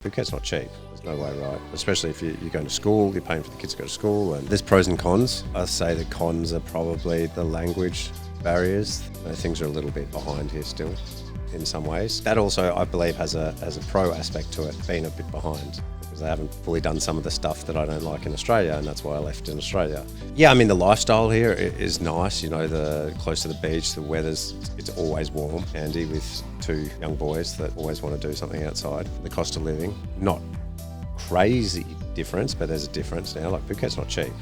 Phuket's not cheap. There's no way, right? Especially if you're going to school, you're paying for the kids to go to school, and there's pros and cons. I say the cons are probably the language barriers. Things are a little bit behind here still in some ways. That also, I believe, has a pro aspect to it, being a bit behind, because they haven't fully done some of the stuff that I don't like in Australia, and that's why I left in Australia. Yeah, I mean, the lifestyle here is nice. The close to the beach, the weather's, it's always warm, handy with two young boys that always want to do something outside. The cost of living, not crazy difference, but there's a difference now. Like, Phuket's not cheap.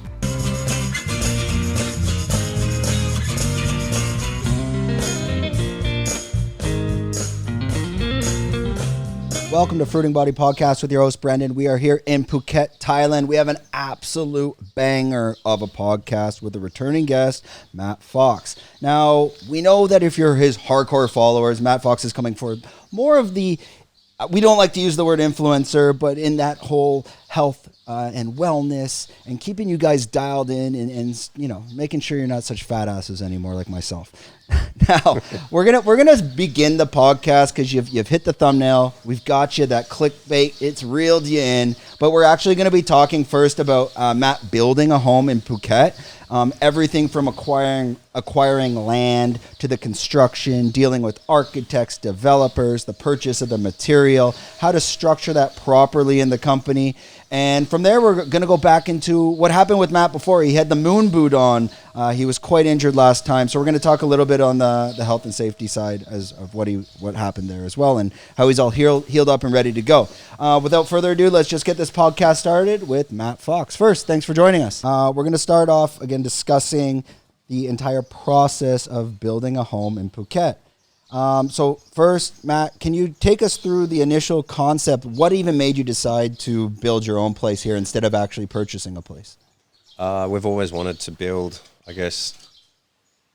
Welcome to Fruiting Body Podcast with your host, Brendan. We are here in Phuket, Thailand. We have an absolute banger of a podcast with a returning guest, Matt Fox. Now, we know that if you're his hardcore followers, Matt Fox is coming for more of the, we don't like to use the word influencer, but in that whole health and wellness and keeping you guys dialed in and making sure you're not such fat asses anymore like myself. Now, we're gonna begin the podcast because you've hit the thumbnail. We've got you, that clickbait. It's reeled you in. But we're actually going to be talking first about Matt building a home in Phuket. Everything from acquiring land to the construction, dealing with architects, developers, the purchase of the material, how to structure that properly in the company. And from there, we're going to go back into what happened with Matt before. He had the moon boot on. He was quite injured last time. So we're going to talk a little bit on the health and safety side of what happened there as well, and how he's all healed up and ready to go. Without further ado, let's just get this podcast started with Matt Fox. First, thanks for joining us. We're going to start off again discussing the entire process of building a home in Phuket. So first, Matt, can you take us through the initial concept? What even made you decide to build your own place here instead of actually purchasing a place? We've always wanted to build, I guess,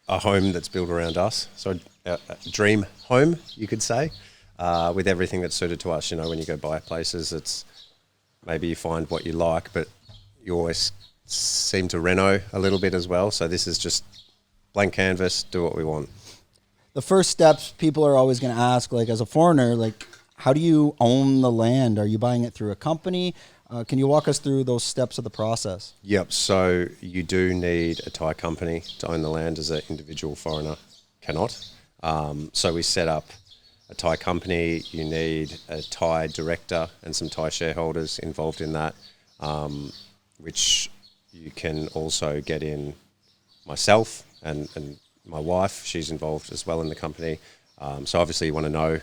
a home that's built around us. So a dream home, you could say, with everything that's suited to us. When you go buy places, it's maybe you find what you like, but you always seem to reno a little bit as well. So this is just blank canvas, do what we want. The first steps people are always going to ask, like as a foreigner, like how do you own the land? Are you buying it through a company? Can you walk us through those steps of the process? Yep. So you do need a Thai company to own the land, as an individual foreigner cannot. So we set up a Thai company. You need a Thai director and some Thai shareholders involved in that, which you can also get in myself and my wife. She's involved as well in the company. So obviously you want to know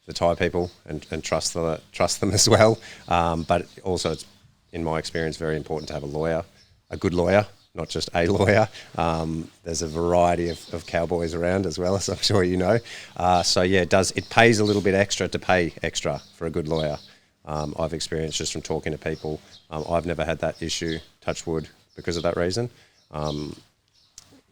the Thai people and trust them as well. But also, it's, in my experience, very important to have a good lawyer, not just a lawyer. There's a variety of cowboys around as well, as I'm sure you know. So yeah, it pays a little bit extra to pay extra for a good lawyer. I've experienced just from talking to people. I've never had that issue, touch wood, because of that reason.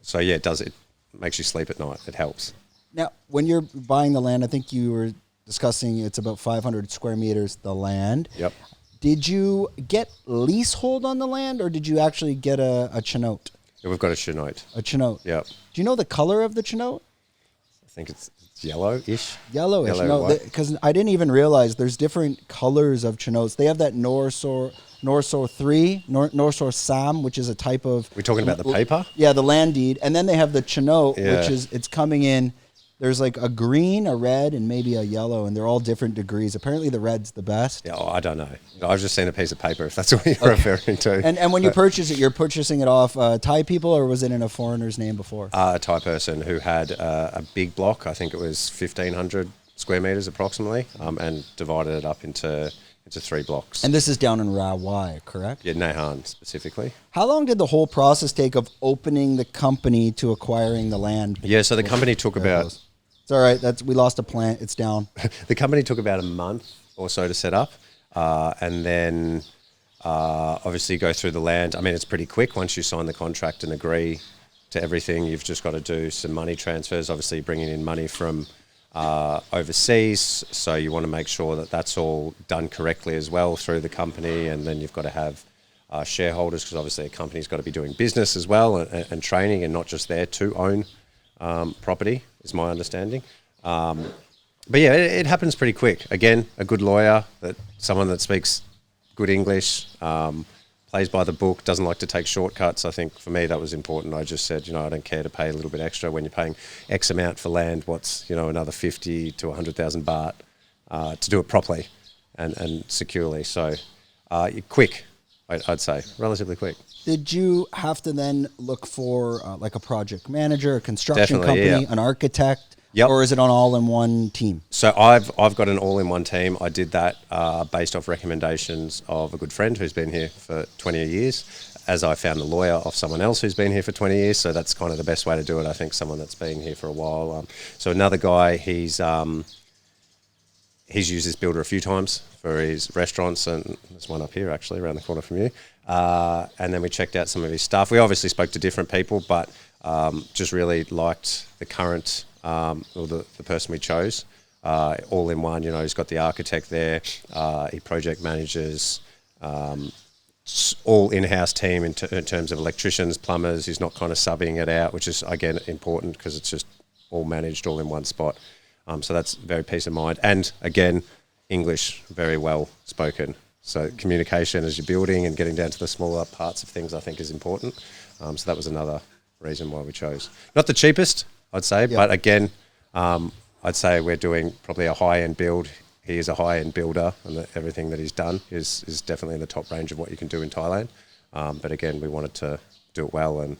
So yeah, it makes you sleep at night. It helps. Now, when you're buying the land, I think you were discussing it's about 500 square meters, the land. Yep. Did you get leasehold on the land, or did you actually get a chenote? Yeah, we've got a chenote. A chenote. Yep. Do you know the color of the chenote? I think it's yellow-ish. Yellowish. Yellow, No, because I didn't even realize there's different colors of chenotes. They have that Norsor 3, Norsor Sam, which is a type of... We're talking about the paper? Yeah, the land deed. And then they have the chenote, Yeah. which is, it's coming in, there's like a green, a red, and maybe a yellow, and they're all different degrees. Apparently the red's the best. Yeah, I don't know. I've just seen a piece of paper, if that's what you're referring to. And when you purchase it, you're purchasing it off Thai people, or was it in a foreigner's name before? A Thai person who had a big block, I think it was 1,500 square meters approximately, and divided it up into 3 blocks. And this is down in Rawai, correct? Yeah, Nahan specifically. How long did the whole process take of opening the company to acquiring the land? Yeah, so the company took about... It's all right. We lost a plant. It's down. The company took about a month or so to set up, and then obviously go through the land. I mean, it's pretty quick once you sign the contract and agree to everything. You've just got to do some money transfers, obviously bringing in money from overseas. So you want to make sure that that's all done correctly as well through the company, and then you've got to have shareholders, because obviously a company's got to be doing business as well and training, and not just there to own property, is my understanding. But yeah, it happens pretty quick. Again, a good lawyer, someone that speaks good English, plays by the book, doesn't like to take shortcuts. I think for me that was important. I just said, I don't care to pay a little bit extra when you're paying X amount for land. What's another 50 to 100,000 baht to do it properly and securely. So quick, I'd say, relatively quick. Did you have to then look for like a project manager, a construction Definitely, company, yeah. an architect? Yep. Or is it on all-in-one team? So I've got an all-in-one team. I did that based off recommendations of a good friend who's been here for 20 years, as I found a lawyer of someone else who's been here for 20 years. So that's kind of the best way to do it. I think someone that's been here for a while. So another guy, he's used this builder a few times for his restaurants, and there's one up here actually around the corner from you. And then we checked out some of his stuff. We obviously spoke to different people, but just really liked the current or the person we chose. All in one, he's got the architect there, he project manages, all in-house team in terms of electricians, plumbers. He's not kind of subbing it out, which is again important because it's just all managed all in one spot. So that's very peace of mind. And again, English very well spoken. So communication as you're building and getting down to the smaller parts of things, I think, is important. So that was another reason why we chose. Not the cheapest, I'd say, but again, I'd say we're doing probably a high-end build. He is a high-end builder, and everything that he's done is definitely in the top range of what you can do in Thailand. But again, we wanted to do it well and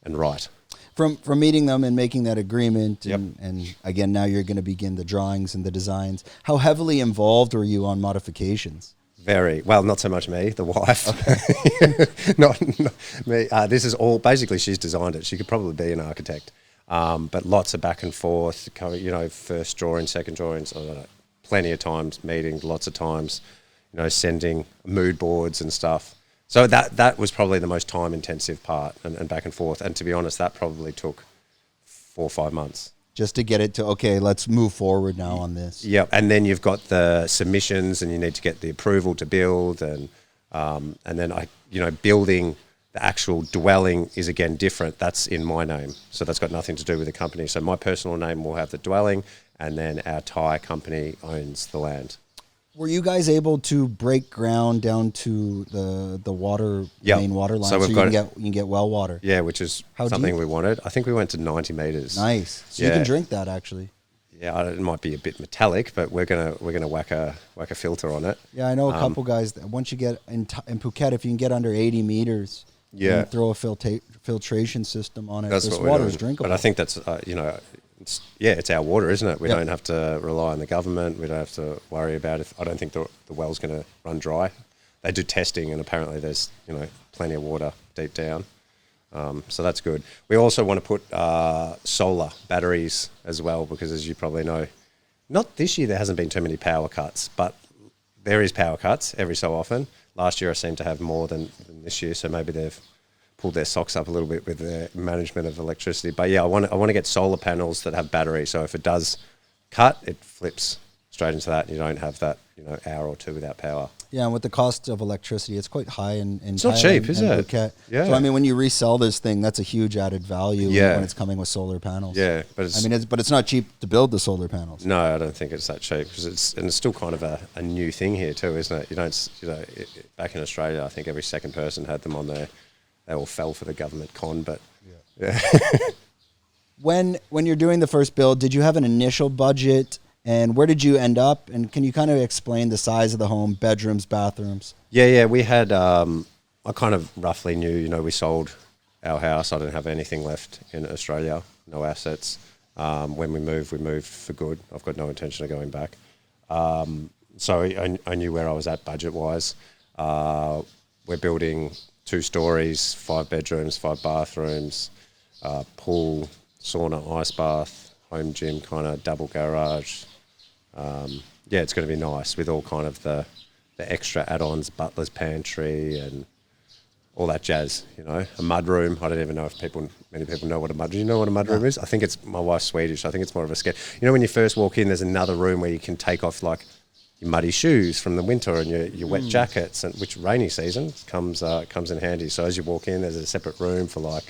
right. From meeting them and making that agreement, and again, now you're going to begin the drawings and the designs. How heavily involved were you on modifications? Very well, not so much me, the wife. Okay. not me. This is all basically she's designed it. She could probably be an architect, but lots of back and forth. First drawing, second drawings. I don't know, plenty of times meetings, lots of times. Sending mood boards and stuff. So that was probably the most time intensive part, and back and forth. And to be honest, that probably took 4 or 5 months. Just to get it to, okay, let's move forward now on this. Yeah, and then you've got the submissions, and you need to get the approval to build, and then building the actual dwelling is again different. That's in my name, so that's got nothing to do with the company. So my personal name will have the dwelling, and then our Thai company owns the land. Were you guys able to break ground down to the water, main water line, so you can get well water? Yeah, which is something we wanted. I think we went to 90 meters. Nice. So you can drink that actually. Yeah, it might be a bit metallic, but we're gonna whack a filter on it. Yeah, I know a couple guys that once you get in Phuket, if you can get under 80 meters, you can throw a filtration system on it. That's this what water is drinkable. But I think that's it's our water, isn't it? We don't have to rely on the government. We don't have to worry about it. I don't think the well's going to run dry. They do testing, and apparently there's plenty of water deep down. So that's good. We also want to put solar batteries as well, because as you probably know, not this year there hasn't been too many power cuts, but there is power cuts every so often. Last year I seem to have more than this year, so maybe they've pulled their socks up a little bit with their management of electricity. But yeah, I want to get solar panels that have batteries, so if it does cut, it flips straight into that, and you don't have that hour or two without power. Yeah, and with the cost of electricity, it's quite high in it's not cheap, is it? Phuket. Yeah. So I mean, when you resell this thing, that's a huge added value when it's coming with solar panels. Yeah, but it's not cheap to build the solar panels. No, I don't think it's that cheap, because it's still kind of a new thing here too, isn't it? Back in Australia, I think every second person had them on there. They all fell for the government con, but yeah. When you're doing the first build, did you have an initial budget, and where did you end up? And can you kind of explain the size of the home, bedrooms, bathrooms? Yeah. We had, I kind of roughly knew, we sold our house. I didn't have anything left in Australia, no assets. When we moved for good. I've got no intention of going back. So I knew where I was at budget-wise. We're building 2 stories, 5 bedrooms, 5 bathrooms, pool, sauna, ice bath, home gym, kind of double garage. It's going to be nice with all kind of the extra add-ons, butler's pantry and all that jazz, A mud room. I don't even know if many people know what a mud room is. Do you know what a mud room is? I think my wife's Swedish. I think it's more of a scare. When you first walk in, there's another room where you can take off like your muddy shoes from the winter and your wet jackets, and which rainy season comes in handy. So as you walk in, there's a separate room for you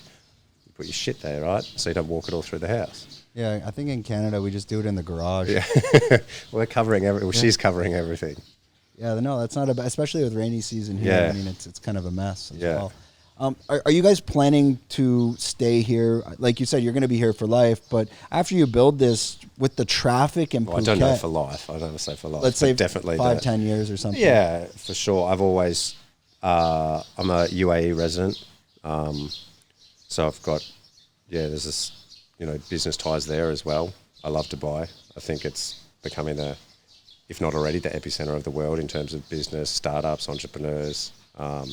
put your shit there, right? So you don't walk it all through the house. Yeah, I think in Canada we just do it in the garage. Yeah, we're covering She's covering everything. Yeah, no, that's not especially with rainy season here. Yeah. I mean, it's kind of a mess as Yeah. well. Are you guys planning to stay here? Like you said, you're going to be here for life, but after you build this with the traffic in Phuket, I don't know for life. I don't want to say for life. Let's say definitely 5-10 years or something. Yeah, for sure. I've always, I'm a UAE resident, so I've got, there's this, business ties there as well. I love Dubai. I think it's becoming if not already, the epicenter of the world in terms of business, startups, entrepreneurs. I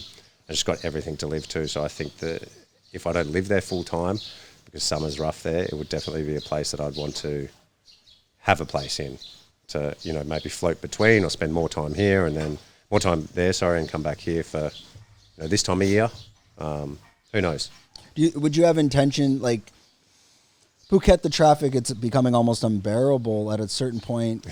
just got everything to live to. So I think that if I don't live there full time, because summer's rough there, it would definitely be a place that I'd want to have a place in to, maybe float between or spend more time here and then more time there, and come back here for, this time of year. Who knows? Would you have intention, like, Phuket, the traffic, it's becoming almost unbearable at a certain point.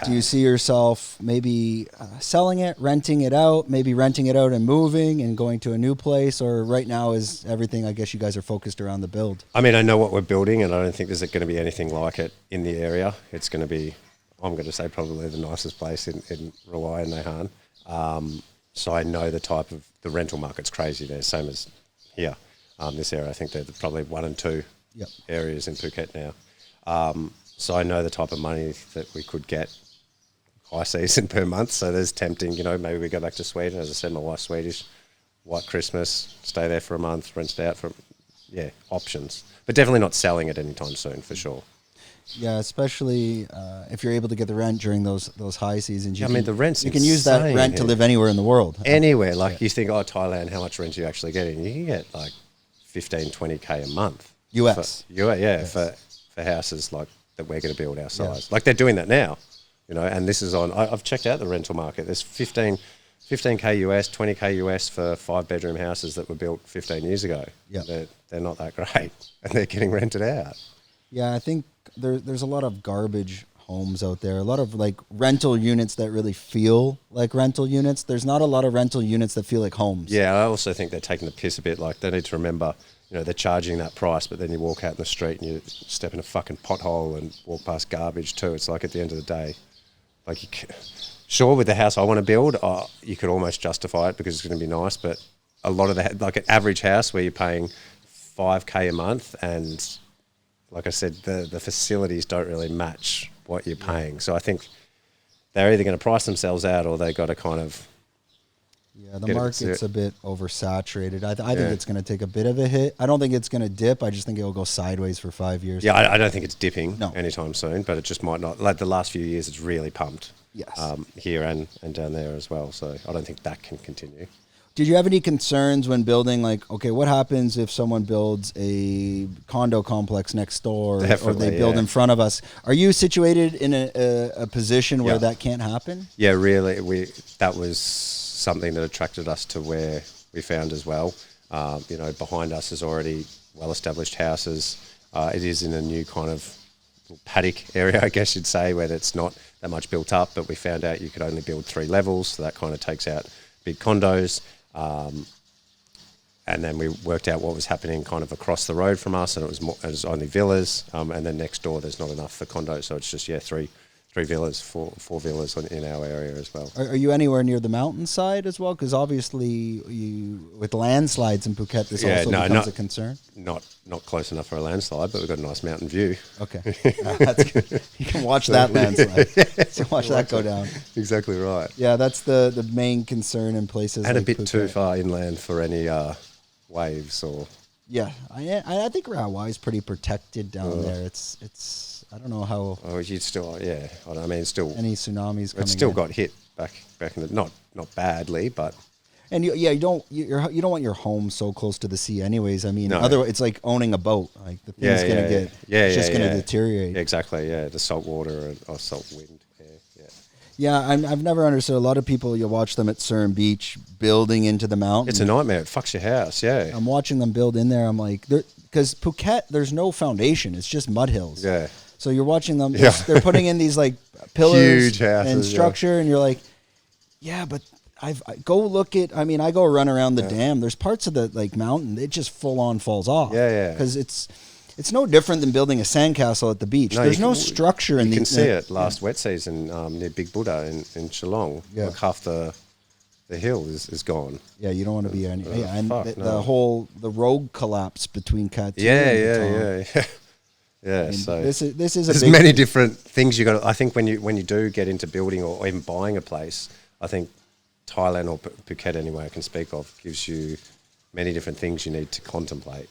Do you see yourself maybe selling it, renting it out, maybe renting it out and moving and going to a new place? Or right now is everything, I guess you guys are focused around the build? I mean, I know what we're building and I don't think there's going to be anything like it in the area. It's going to be, I'm going to say, probably the nicest place in Rawai and Naihan. So I know the rental market's crazy there, same as here. This area, I think they're probably 1 and 2 areas in Phuket now. So I know the type of money that we could get high season per month. So there's tempting, maybe we go back to Sweden. As I said, my wife's Swedish. White Christmas, stay there for a month, rent it out for, options. But definitely not selling it anytime soon, for sure. Yeah, especially if you're able to get the rent during those high seasons. The rent's you can use that rent to live anywhere in the world. Anywhere. You think, Thailand, how much rent are you actually getting? You can get 15, 20K a month. US. For houses that we're going to build our size. Yeah. They're doing that now, and this is on, I've checked out the rental market. There's 15K US, 20K US for 5-bedroom houses that were built 15 years ago. Yeah. They're not that great and they're getting rented out. Yeah, I think there's a lot of garbage homes out there, a lot of rental units that really feel like rental units. There's not a lot of rental units that feel like homes. Yeah, I also think they're taking the piss a bit. They need to remember, they're charging that price, but then you walk out in the street and you step in a fucking pothole and walk past garbage too. It's at the end of the day, sure, with the house I want to build, you could almost justify it because it's going to be nice, but a lot of an average house where you're paying 5K a month and, like I said, the facilities don't really match what you're paying. So I think they're either going to price themselves out or they got to kind of... Yeah, the market's a bit oversaturated. I think it's going to take a bit of a hit. I don't think it's going to dip. I just think it will go sideways for 5 years. Yeah, I don't think it's dipping anytime soon, but it just might not. The last few years, it's really pumped. Yes. Here and down there as well. So I don't think that can continue. Did you have any concerns when building, what happens if someone builds a condo complex next door or they build in front of us? Are you situated in a position where that can't happen? Yeah, really. That was something that attracted us to where we found as well. Behind us is already well-established houses. It is in a new kind of paddock area, I guess you'd say, where it's not that much built up, but we found out you could only build 3 levels, so that kind of takes out big condos. And then we worked out what was happening kind of across the road from us, and it was only villas. And then next door, there's not enough for condos, so it's just 3 villas, four villas in our area as well. Are you anywhere near the mountainside as well? Because obviously, with landslides in Phuket, this also becomes a concern. Not close enough for a landslide, but we've got a nice mountain view. Okay, that's good. You can watch that landslide. So watch that go down. Exactly right. Yeah, that's the main concern in places. And like a bit Phuket. too far inland for any waves or. Yeah, I think Rawai is pretty protected down there. It's I don't know how. Oh, you'd still still any tsunamis coming. It's still in. got hit back in the not badly, but. And you don't want your home so close to the sea, anyways. I mean, otherwise it's like owning a boat. The thing's gonna deteriorate. Exactly. Yeah, the salt water or salt wind. Yeah, I've never understood. A lot of people, you watch them at Surrey Beach building into the mountain. It's a nightmare. It fucks your house. Yeah. I'm watching them build in there. I'm like, because Phuket, there's no foundation. It's just mud hills. Yeah. So you're watching them. They're putting in these pillars huge houses, and structure, and you're like, but I go run around the dam. There's parts of the mountain it just full on falls off. Yeah. Because it's It's no different than building a sandcastle at the beach. There's no structure in the... You can see it last wet season near Big Buddha in Geelong. Yeah. Like half the hill is gone. Yeah, you don't want to be any... fuck, the road collapse between Cat 2 Yeah. Yeah, I mean, so this is there's many different things you got. I think when you do get into building or even buying a place, I think Thailand or Phuket anyway I can speak of gives you many different things you need to contemplate.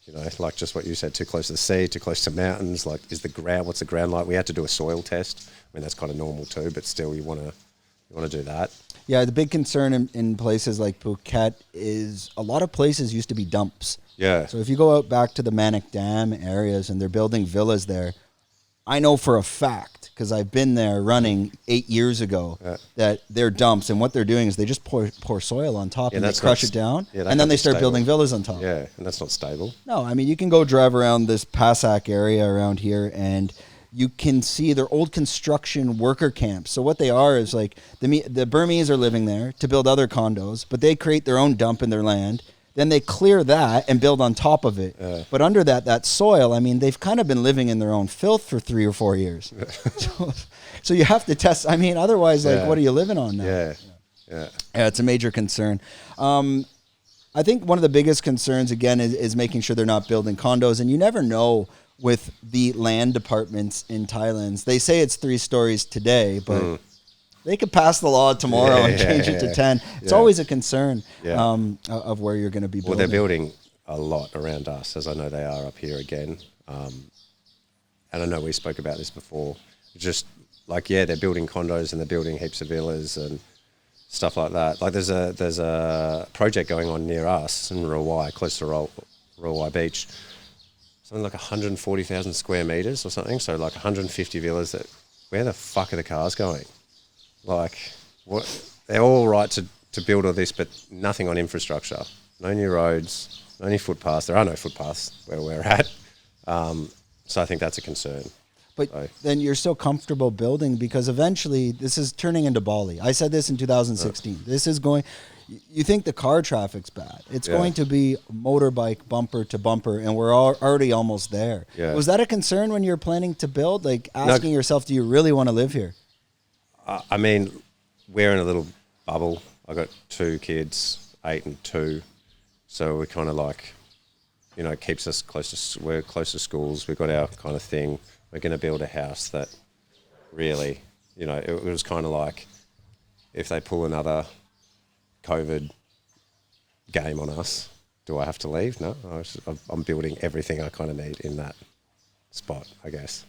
You know, like just what you said, too close to the sea, too close to mountains. Like, what's the ground like? We had to do a soil test. I mean, that's kind of normal too, but still, you want to do that. Yeah, the big concern in places like Phuket is a lot of places used to be dumps. Yeah. So if you go out back to the Manic Dam areas and they're building villas there, I know for a fact, because I've been there running 8 years ago, that they're dumps. And what they're doing is they just pour soil on top and they crush it down. Yeah, and then they start building villas on top. Yeah, and that's not stable. No, I mean, you can go drive around this Passac area around here and you can see their old construction worker camps. So what they are is like the Burmese are living there to build other condos, but they create their own dump in their land. Then they clear that and build on top of it. But under that soil, I mean, they've kind of been living in their own filth for 3 or 4 years. So you have to test. I mean, otherwise, like, what are you living on now? Yeah, it's a major concern. I think one of the biggest concerns, again, is making sure they're not building condos. And you never know with the land departments in Thailand. They say it's 3 stories today, but... They could pass the law tomorrow and change it to 10. It's always a concern of where you're going to be building. Well, they're building a lot around us, as I know they are up here again. And I know we spoke about this before. Just like, they're building condos and they're building heaps of villas and stuff like that. Like there's a project going on near us in Rawai, close to Rawai Beach. Something like 140,000 square meters or something. So like 150 villas. Where the fuck are the cars going? Like, what? They're all right to build all this, but nothing on infrastructure. No new roads, no new footpaths. There are no footpaths where we're at. So I think that's a concern. But then you're still comfortable building because eventually this is turning into Bali. I said this in 2016. This is going... You think the car traffic's bad. It's going to be motorbike bumper to bumper, and we're already almost there. Yeah. Was that a concern when you were planning to build? Like asking yourself, do you really want to live here? I mean, we're in a little bubble. I got 2 kids, 8 and 2. So we're kind of like, you know, keeps us we're close to schools. We've got our kind of thing. We're going to build a house that really, you know, it was kind of like if they pull another COVID game on us, do I have to leave? No, I'm building everything I kind of need in that spot, I guess.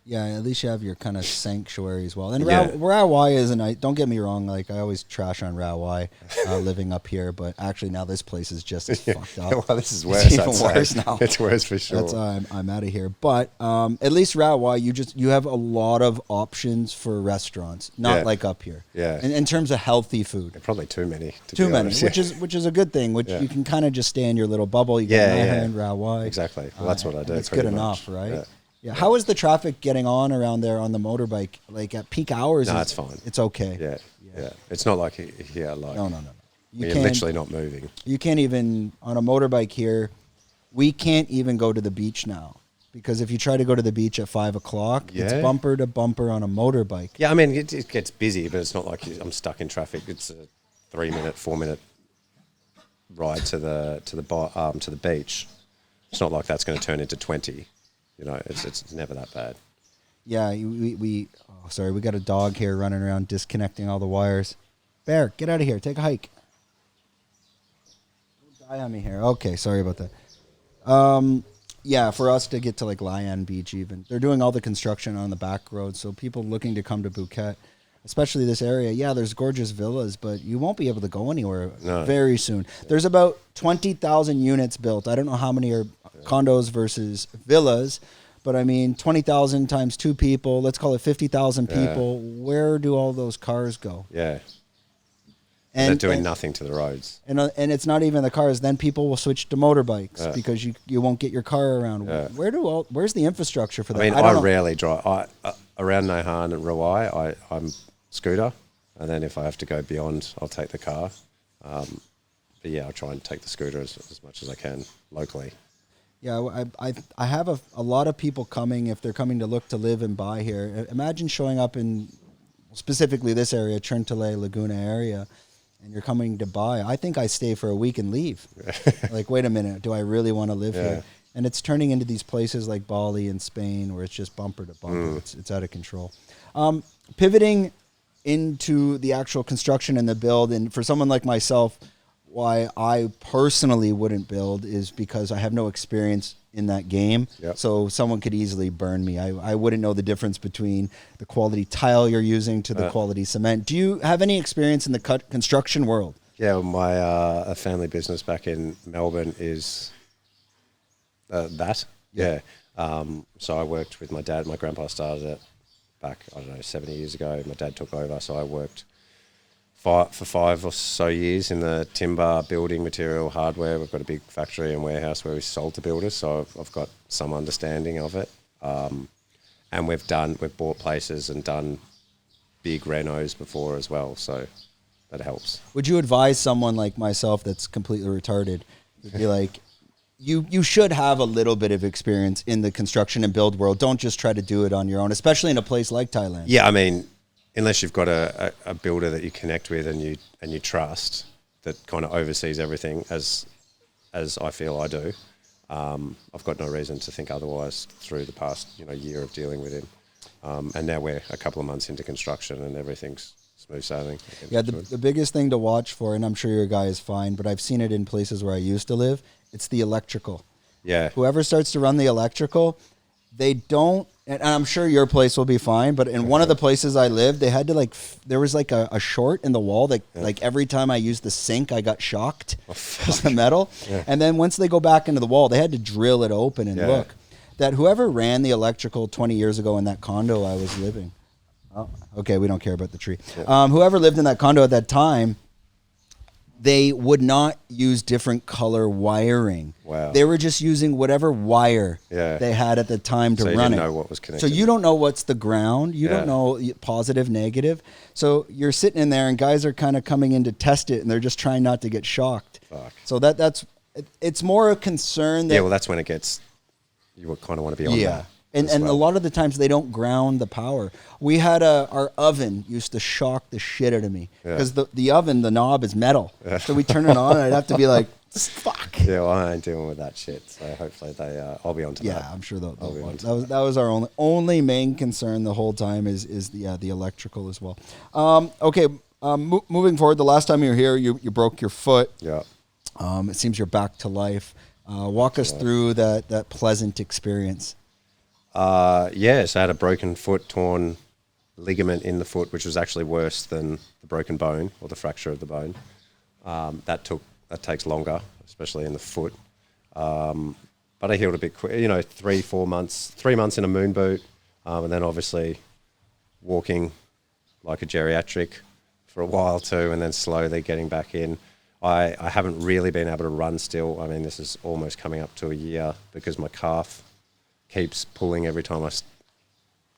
Yeah, at least you have your kind of sanctuary as well. And Rawai isn't, don't get me wrong, like I always trash on Rawai living up here, but actually now this place is just as fucked up. Well, this is worse. It's even worse now. It's worse for sure. That's I'm out of here. But at least Rawai, you have a lot of options for restaurants, not like up here. Yeah. In terms of healthy food. Probably too many. Too many, which is a good thing, you can kind of just stay in your little bubble. You get Naha and Rawai. Exactly. Well, that's what I do. It's good enough, right? Yeah. Yeah. How is the traffic getting on around there on the motorbike? Like at peak hours? No, it's fine. It's okay. Yeah. It's not like here. Like no. You're literally not moving. You can't even on a motorbike here. We can't even go to the beach now because if you try to go to the beach at 5 o'clock, it's bumper to bumper on a motorbike. Yeah, I mean it gets busy, but it's not like I'm stuck in traffic. It's a 3-minute, 4-minute ride to the beach. It's not like that's going to turn into 20. You know, it's never that bad. Yeah, we got a dog here running around disconnecting all the wires. Bear, get out of here. Take a hike. Don't die on me here. Okay, sorry about that. Yeah, for us to get to like Lion Beach even. They're doing all the construction on the back road, so people looking to come to Phuket, especially this area, there's gorgeous villas, but you won't be able to go anywhere very soon. There's about 20,000 units built. I don't know how many are condos versus villas, but I mean 20,000 times 2 people, let's call it 50,000 people. Where do all those cars go? Yeah. And they're doing nothing to the roads. And it's not even the cars. Then people will switch to motorbikes because you won't get your car around. Yeah. Where's the infrastructure for that? I mean, I rarely drive. Around Nahan and Rawai, I'm scooter, and then if I have to go beyond, I'll take the car. But yeah, I'll try and take the scooter as much as I can locally. Yeah, I have a lot of people coming if they're coming to look to live and buy here. Imagine showing up in specifically this area, Trentale, Laguna area, and you're coming to buy. I think I stay for a week and leave. Like, wait a minute, do I really want to live here? And it's turning into these places like Bali and Spain where it's just bumper to bumper. It's out of control. Pivoting into the actual construction and the build, and for someone like myself, why I personally wouldn't build is because I have no experience in that game. Yep. So someone could easily burn me. I wouldn't know the difference between the quality tile you're using to the quality cement. Do you have any experience in the construction world? Yeah, well, my a family business back in Melbourne is that. Yeah. So I worked with my dad. My grandpa started it back, 70 years ago. My dad took over, so I worked for 5 or so years in the timber, building material, hardware. We've got a big factory and warehouse where we sold to builders, so I've got some understanding of it. And we've bought places and done big renos before as well, so that helps. Would you advise someone like myself that's completely retarded to be like, you should have a little bit of experience in the construction and build world. Don't just try to do it on your own, especially in a place like Thailand. Yeah, I mean, unless you've got a builder that you connect with and you trust, that kind of oversees everything as I feel I do, I've got no reason to think otherwise through the past year of dealing with him. And now we're a couple of months into construction and everything's smooth sailing. Yeah, the biggest thing to watch for, and I'm sure your guy is fine, but I've seen it in places where I used to live, it's the electrical. Yeah. Whoever starts to run the electrical, they don't, and I'm sure your place will be fine, but in one of the places I lived, they had to there was like a short in the wall that like every time I used the sink, I got shocked because the metal. Yeah. And then once they go back into the wall, they had to drill it open and look. That whoever ran the electrical 20 years ago in that condo I was living, oh, okay, we don't care about the tree. Yeah. Whoever lived in that condo at that time, they would not use different color wiring. Wow. They were just using whatever wire they had at the time to run it. So you didn't know what was connected. So you don't know what's the ground. You don't know positive, negative. So you're sitting in there and guys are kind of coming in to test it and they're just trying not to get shocked. Fuck. So it's more a concern that... Yeah, well, that's when it gets... You would kind of want to be on that. And a lot of the times they don't ground the power. We had our oven used to shock the shit out of me because the oven, the knob is metal. So we turn it on and I'd have to be like, fuck. Yeah, well, I ain't dealing with that shit. So hopefully I'll be onto that. Yeah, I'm sure they'll that was our only main concern the whole time is the electrical as well. Okay, moving forward, the last time you were here, you broke your foot. Yeah. It seems you're back to life. Walk us through that pleasant experience. So I had a broken foot, torn ligament in the foot, which was actually worse than the broken bone or the fracture of the bone. That takes longer, especially in the foot. But I healed a bit quick, 3 months in a moon boot, and then obviously walking like a geriatric for a while too, and then slowly getting back in. I haven't really been able to run still. I mean, this is almost coming up to a year because my calf keeps pulling every time I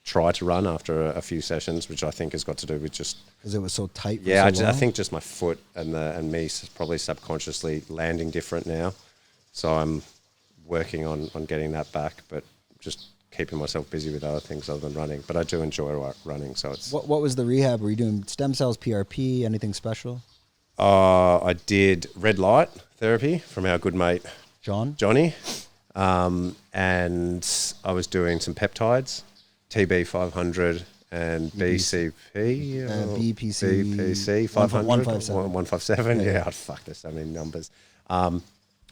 try to run after a few sessions, which I think has got to do with just... Because it was so tight for I long? think just my foot and me probably subconsciously landing different now. So I'm working on getting that back, but just keeping myself busy with other things other than running. But I do enjoy running, so it's... What was the rehab? Were you doing stem cells, PRP, anything special? I did red light therapy from our good mate Johnny. And I was doing some peptides, TB 500 and BCP, BPC 500, 157. Yeah, fuck, there's so many numbers.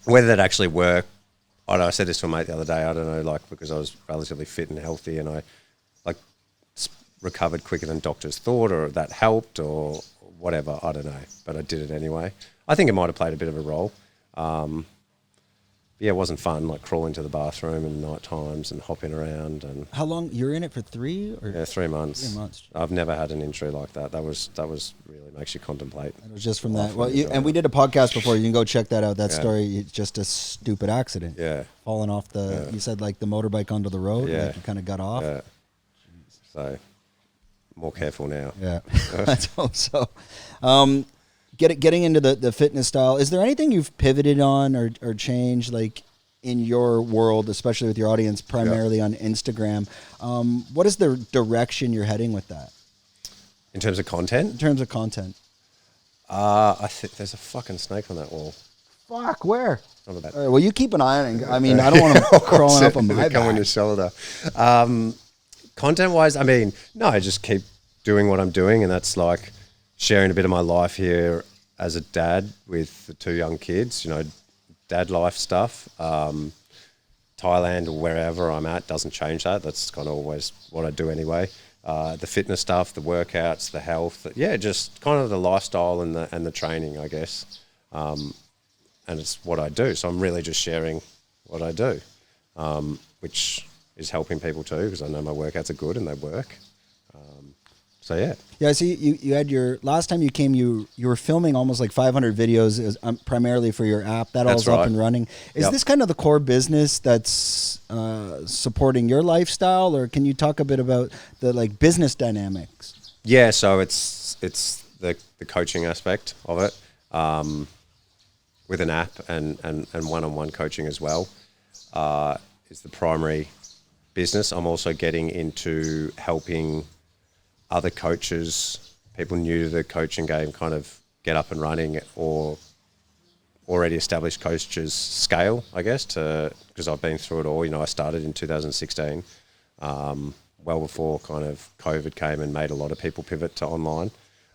Whether that actually worked, I said this to a mate the other day, I don't know, because I was relatively fit and healthy and I recovered quicker than doctors thought, or that helped or whatever, I don't know, but I did it anyway. I think it might have played a bit of a role. It wasn't fun, crawling to the bathroom in night times and hopping around. And how long you're in it for? 3 or 3 months. 3 months. I've never had an injury like that. That was really makes you contemplate. It was just from that. Well, we did a podcast before. You can go check that out. That story, it's just a stupid accident. Yeah, falling off the. You said the motorbike onto the road. Yeah, you kind of got off. Yeah. So more careful now. Yeah, let's hope so. Getting into the fitness style, is there anything you've pivoted on or changed? in your world, especially with your audience, primarily on Instagram. What is the direction you're heading with that? In terms of content? In terms of content. I think there's a fucking snake on that wall. Fuck, where? All right, well, you keep an eye on it. I mean, I don't want them crawling up on my back. Come on your shoulder. Content-wise, I mean, no, I just keep doing what I'm doing, and that's like sharing a bit of my life here as a dad with the 2 young kids, you know, dad life stuff. Thailand or wherever I'm at doesn't change that. That's kind of always what I do anyway. The fitness stuff, the workouts, the health, just kind of the lifestyle and the training, I guess. And it's what I do. So I'm really just sharing what I do, which is helping people too, because I know my workouts are good and they work. Yeah, I see you had your, last time you came, you were filming almost like 500 videos primarily for your app. That's all's right. Up and running. Is this kind of the core business that's supporting your lifestyle, or can you talk a bit about the like business dynamics? Yeah, so it's the coaching aspect of it, with an app and one-on-one coaching as well, is the primary business. I'm also getting into helping other coaches, people new to the coaching game, kind of get up and running, or already established coaches scale, I guess, because I've been through it all. You know, I started in 2016, well before kind of COVID came and made a lot of people pivot to online.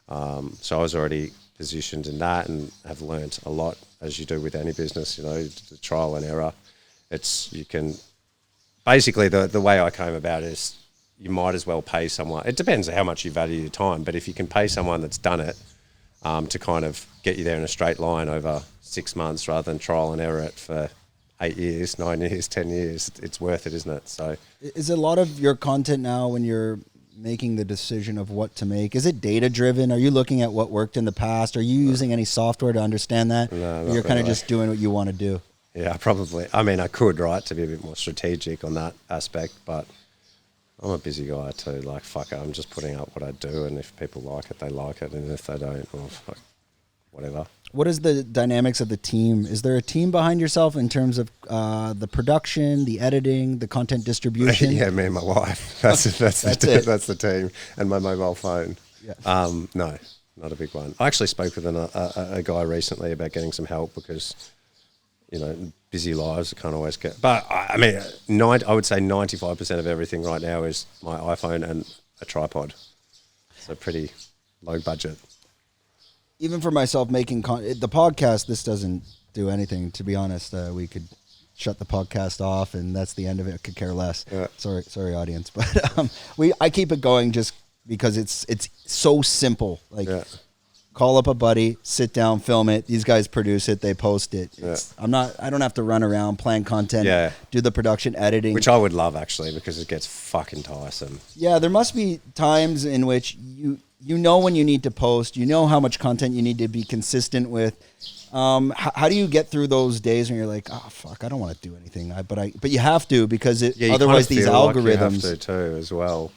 So I was already positioned in that and have learnt a lot, as you do with any business, you know, the trial and error. You can, basically the way I came about it is, you might as well pay someone. It depends on how much you value your time, but if you can pay someone that's done it to kind of get you there in a straight line over 6 months rather than trial and error it for 8 years, 9 years, 10 years, it's worth it, isn't it? So, is a lot of your content now, when you're making the decision of what to make, is it data driven? Are you looking at what worked in the past? Are you using any software to understand that? No, you're kind of just doing what you want to do? Yeah, probably. I mean, I could, right, to be a bit more strategic on that aspect, but I'm a busy guy too. Like, fuck it, I'm just putting up what I do, and if people like it, they like it, and if they don't, well, fuck, whatever. What is the dynamics of the team? Is there a team behind yourself in terms of the production, the editing, the content distribution? Yeah, me and my wife. That's the team, and my mobile phone. Yeah. No, not a big one. I actually spoke with a guy recently about getting some help because, you know, busy lives, can't always get. But I mean, I would say 95% of everything right now is my iPhone and a tripod. So pretty low budget. Even for myself, making the podcast, this doesn't do anything. To be honest, we could shut the podcast off, and that's the end of it. I could care less. Yeah. Sorry, audience, but I keep it going just because it's so simple. Like. Yeah. Call up a buddy, sit down, film it. These guys produce it, they post it. I don't have to run around, plan content, do the production, editing. Which I would love, actually, because it gets fucking tiresome. Yeah, there must be times in which you know when you need to post, you know how much content you need to be consistent with. How do you get through those days when you're like, oh fuck, I don't want to do anything, but you have to, because otherwise these algorithms. Like you have to too, as well,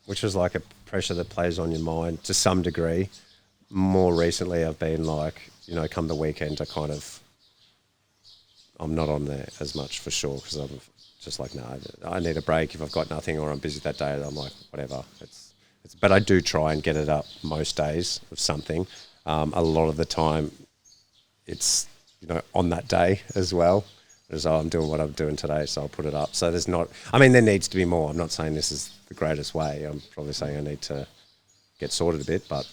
which is like a pressure that plays on your mind to some degree. More recently, I've been like, you know, come the weekend, I'm not on there as much for sure, because I'm just like, no, I need a break if I've got nothing or I'm busy that day. I'm like, whatever. But I do try and get it up most days of something. A lot of the time, it's, you know, on that day as well. As I'm doing what I'm doing today, so I'll put it up. So there needs to be more. I'm not saying this is the greatest way. I'm probably saying I need to get sorted a bit, but.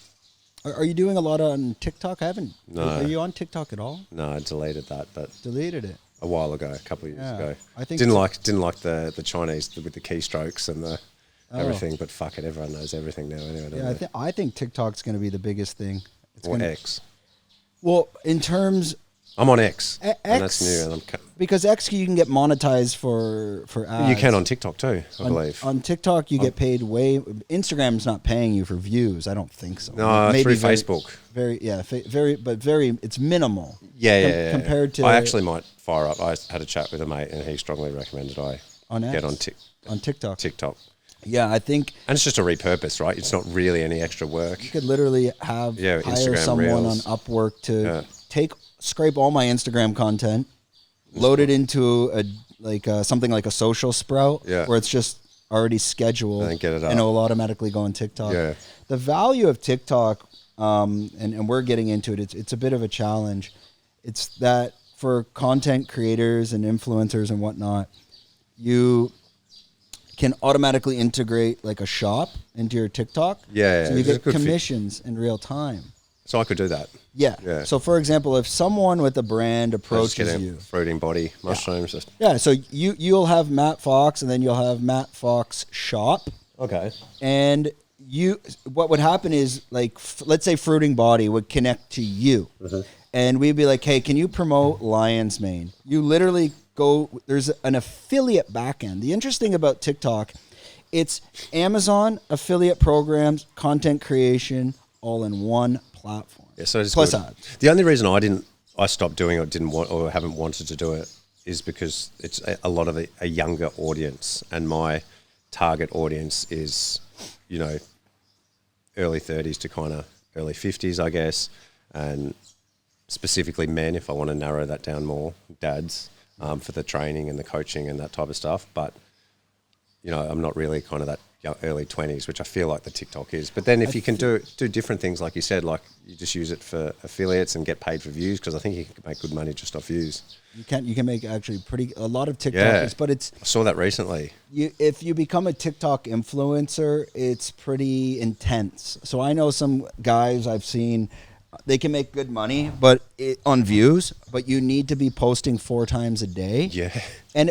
Are you doing a lot on TikTok? No. Are you on TikTok at all? No, I deleted that. But deleted it a while ago, a couple of years ago. I think didn't like the Chinese with the keystrokes and the everything. But fuck it, everyone knows everything now anyway. Yeah, I think TikTok's going to be the biggest thing. X. Well, in terms. I'm on X, and that's new. Because X, you can get monetized for ads. You can on TikTok too, I believe. On TikTok, you get paid way. Instagram's not paying you for views. I don't think so. No, maybe through Facebook. It's minimal. Yeah. Compared to. I actually might fire up. I had a chat with a mate, and he strongly recommended I get on TikTok. TikTok. Yeah, I think. And it's just a repurpose, right? It's not really any extra work. You could literally hire Instagram someone Reels. on Upwork to scrape all my Instagram content, load it into something like a social sprout, where it's just already scheduled, and get it up. And it will automatically go on TikTok. Yeah. The value of TikTok, and we're getting into it. It's a bit of a challenge. It's that for content creators and influencers and whatnot, you can automatically integrate like a shop into your TikTok. Yeah. So you get commissions in real time. So I could do that. Yeah. So for example, if someone with a brand approaches you, fruiting body mushrooms. So you'll have Matt Fox, and then you'll have Matt Fox Shop. Okay. And what would happen is, like, let's say Fruiting Body would connect to you, and we'd be like, hey, can you promote Lion's Mane? You literally go. There's an affiliate backend. The interesting about TikTok, it's Amazon affiliate programs, content creation, all in one platform. Yeah, so it's plus good. ads. The only reason I stopped doing it, or haven't wanted to do it, is because it's a lot of a younger audience, and my target audience is, early 30s to kind of early 50s, I guess, and specifically men, if I want to narrow that down more, dads, for the training and the coaching and that type of stuff. But, I'm not really kind of that early 20s, which I feel like the TikTok is. But then if you can do different things, like you said, like you just use it for affiliates and get paid for views, because I think you can make good money just off views. You can make actually a lot of TikTokers, but I saw that recently. If you become a TikTok influencer, it's pretty intense. So I know some guys I've seen, they can make good money, but on views, but you need to be posting 4 times a day. Yeah.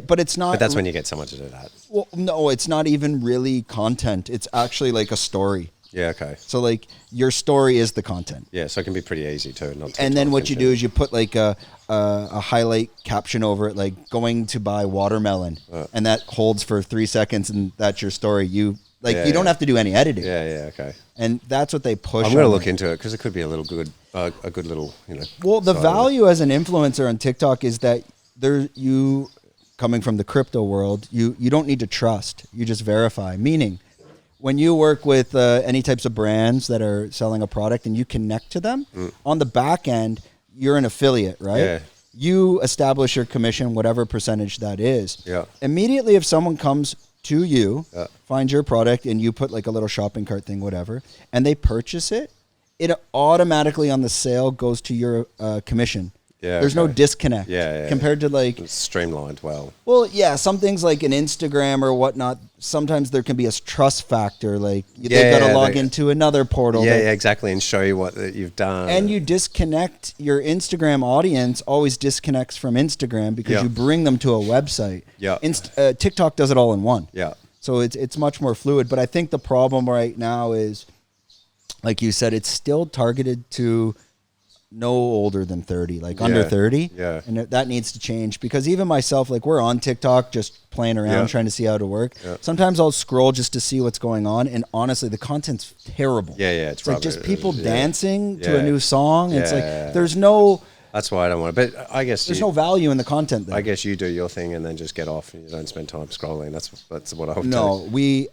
But it's not. But that's when you get someone to do that. Well, no, it's not even really content. It's actually like a story. Yeah. Okay. So like your story is the content. Yeah. So it can be pretty easy too. And then what you do is you put like a highlight caption over it, like going to buy watermelon, and that holds for 3 seconds, and that's your story. You don't have to do any editing. Yeah. Yeah. Okay. And that's what they push. I'm going to look into it, because it could be a good little, Well, the value as an influencer on TikTok is that coming from the crypto world, you don't need to trust. You just verify. Meaning, when you work with any types of brands that are selling a product and you connect to them, on the back end, you're an affiliate, right? Yeah. You establish your commission, whatever percentage that is. Yeah. Immediately, if someone comes to you, finds your product, and you put like a little shopping cart thing, whatever, and they purchase it, it automatically on the sale goes to your commission. Yeah, there's no disconnect. Compared to like, it's streamlined well. Well, yeah, some things like an Instagram or whatnot, sometimes there can be a trust factor. Like they've got to log into another portal. Yeah, exactly, and show you what you've done. And you disconnect your Instagram audience. Always disconnects from Instagram, because you bring them to a website. Yeah, TikTok does it all in one. Yeah, so it's much more fluid. But I think the problem right now is, like you said, it's still targeted to no older than 30, like under 30. Yeah. And that needs to change, because even myself, like we're on TikTok just playing around, trying to see how to work. Yeah. Sometimes I'll scroll just to see what's going on. And honestly, the content's terrible. Yeah. It's like just people dancing to a new song. It's like, there's no... That's why I don't want to. But I guess there's no value in the content there. I guess you do your thing and then just get off, and you don't spend time scrolling. That's what I hope. No, we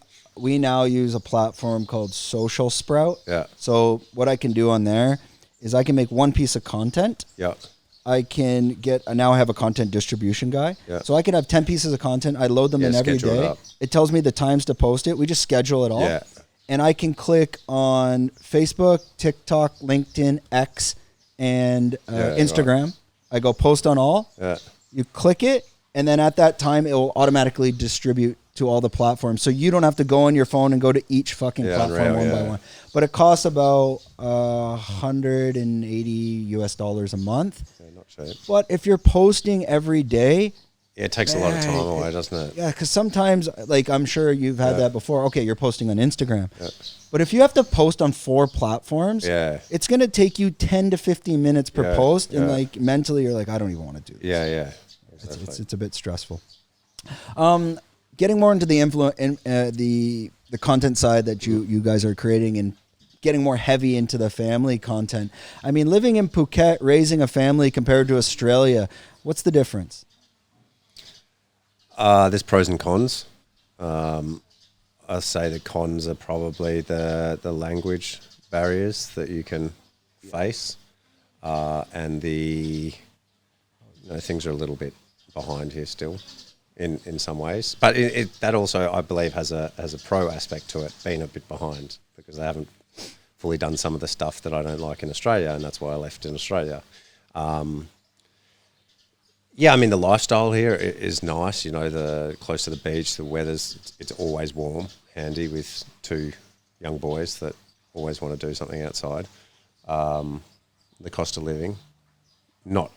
now use a platform called Social Sprout. Yeah. So what I can do on there is I can make one piece of content. Yeah. I now have a content distribution guy. Yeah. So I can have 10 pieces of content. I load them in every day. It tells me the times to post it. We just schedule it all. Yeah. And I can click on Facebook, TikTok, LinkedIn, X, and Instagram. Right. I go post on all. Yeah. You click it, and then at that time, it will automatically distribute to all the platforms. So you don't have to go on your phone and go to each fucking platform one by one. But it costs about $180 US a month. Yeah, not cheap. But if you're posting every day, it takes a lot of time away, doesn't it? Yeah, because sometimes, like I'm sure you've had that before. Okay, you're posting on Instagram. Yeah. But if you have to post on 4 platforms, it's going to take you 10 to 15 minutes per post. And like mentally, you're like, I don't even want to do this. Yeah. Exactly. It's a bit stressful. Getting more into the the content side that you guys are creating, and getting more heavy into the family content. I mean, living in Phuket, raising a family compared to Australia, what's the difference? There's pros and cons. I say the cons are probably the language barriers that you can face, and things are a little bit behind here still, in some ways. But that also, I believe, has a pro aspect to it, being a bit behind, because they haven't fully done some of the stuff that I don't like in Australia, and that's why I left in Australia. Yeah, I mean, the lifestyle here is nice. You know, close to the beach, the weather's it's always warm, handy with two young boys that always want to do something outside. The cost of living, not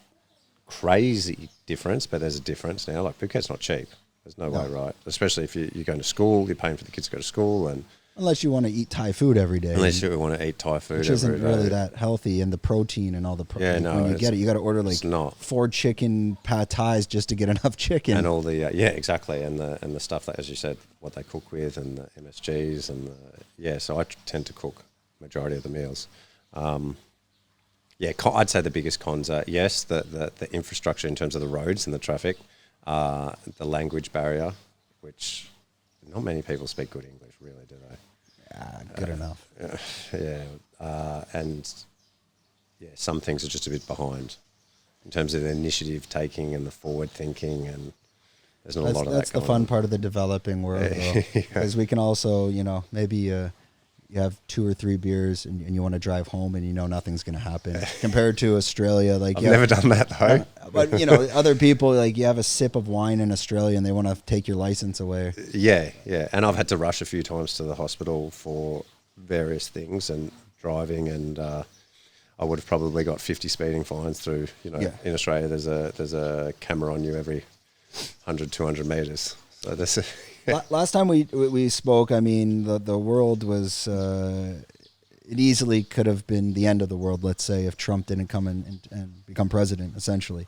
crazy difference, but there's a difference now. Like Phuket's not cheap. There's no way, right? Especially if you're going to school, you're paying for the kids to go to school, and unless you want to eat Thai food every day. Unless you want to eat Thai food which every isn't day. really that healthy, and the protein and all the Yeah, no, when you get it, you got to order like 4 chicken pad thais just to get enough chicken. And all the exactly, and the stuff that, as you said, what they cook with, and the MSGs, and so I tend to cook majority of the meals. I'd say the biggest cons are the infrastructure in terms of the roads and the traffic, the language barrier, which not many people speak good English, really, do they? Good enough. Some things are just a bit behind in terms of the initiative taking and the forward thinking, and there's not a lot of that. That's the fun part of the developing world, because we can also, maybe you have 2 or 3 beers and you want to drive home and nothing's going to happen compared to Australia. Like I've never done that though. But other people, like, you have a sip of wine in Australia and they want to take your license away. Yeah. And I've had to rush a few times to the hospital for various things and driving, and I would have probably got 50 speeding fines through. In Australia, there's a camera on you every 100, 200 meters. So this. Last time we spoke, I mean, the world was, it easily could have been the end of the world, let's say, if Trump didn't come and become president, essentially.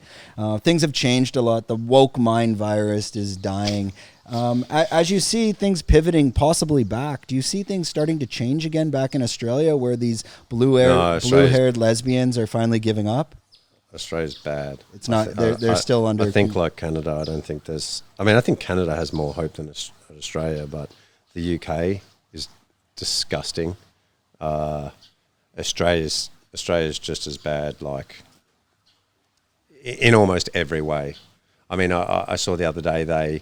Things have changed a lot. The woke mind virus is dying. As you see things pivoting possibly back, do you see things starting to change again back in Australia, where these blue-haired lesbians are finally giving up? Australia's bad. It's not. They're still under. I think like Canada. I don't think there's. I mean, I think Canada has more hope than Australia, but the UK is disgusting. Australia's just as bad, like in almost every way. I mean, I saw the other day the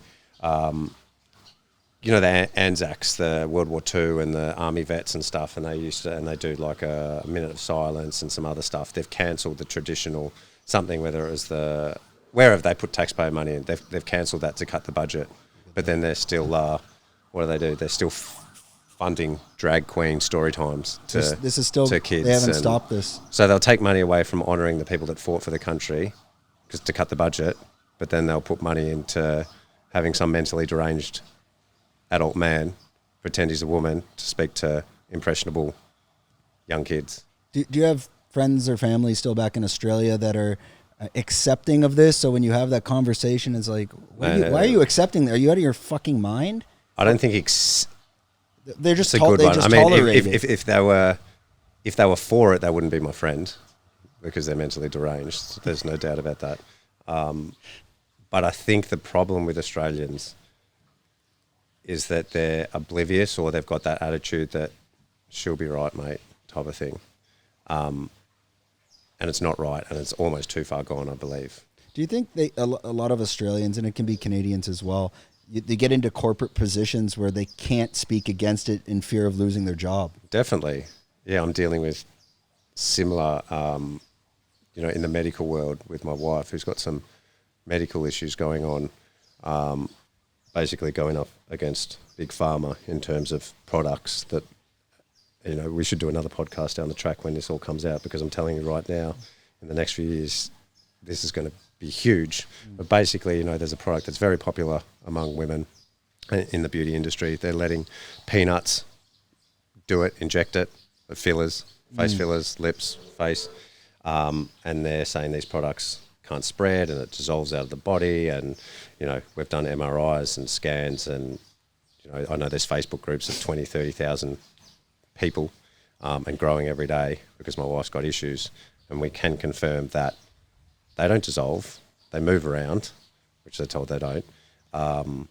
Anzacs, the World War II, and the army vets and stuff, and they do like a minute of silence and some other stuff. They've cancelled the traditional something, whether it was wherever they put taxpayer money in, they've cancelled that to cut the budget. But then they're still, what do? They're still funding drag queen story times this is still, to kids. They haven't stopped this. So they'll take money away from honouring the people that fought for the country just to cut the budget, but then they'll put money into having some mentally deranged adult man pretend he's a woman to speak to impressionable young kids. Do you have friends or family still back in Australia that are accepting of this? So when you have that conversation, it's like, why are you accepting? Are you out of your fucking mind? I don't think they're just a good one. I mean, tolerate if they were for it, they wouldn't be my friend, because they're mentally deranged. There's no doubt about that. But I think the problem with Australians is that they're oblivious, or they've got that attitude that she'll be right, mate, type of thing. And it's not right, and it's almost too far gone, I believe. Do you think a lot of Australians, and it can be Canadians as well, they get into corporate positions where they can't speak against it in fear of losing their job? Definitely. Yeah, I'm dealing with similar, in the medical world with my wife, who's got some medical issues going on, basically going up against Big Pharma in terms of products that, we should do another podcast down the track when this all comes out, because I'm telling you right now, in the next few years, this is going to be huge. But basically, there's a product that's very popular among women in the beauty industry. They're letting peanuts do it, inject it, with fillers, face fillers, lips, face, and they're saying these products can't spread and it dissolves out of the body. And, we've done MRIs and scans, and, I know there's Facebook groups of 20, 30,000 people and growing every day, because my wife's got issues, and we can confirm that they don't dissolve, they move around, which they're told they don't. And,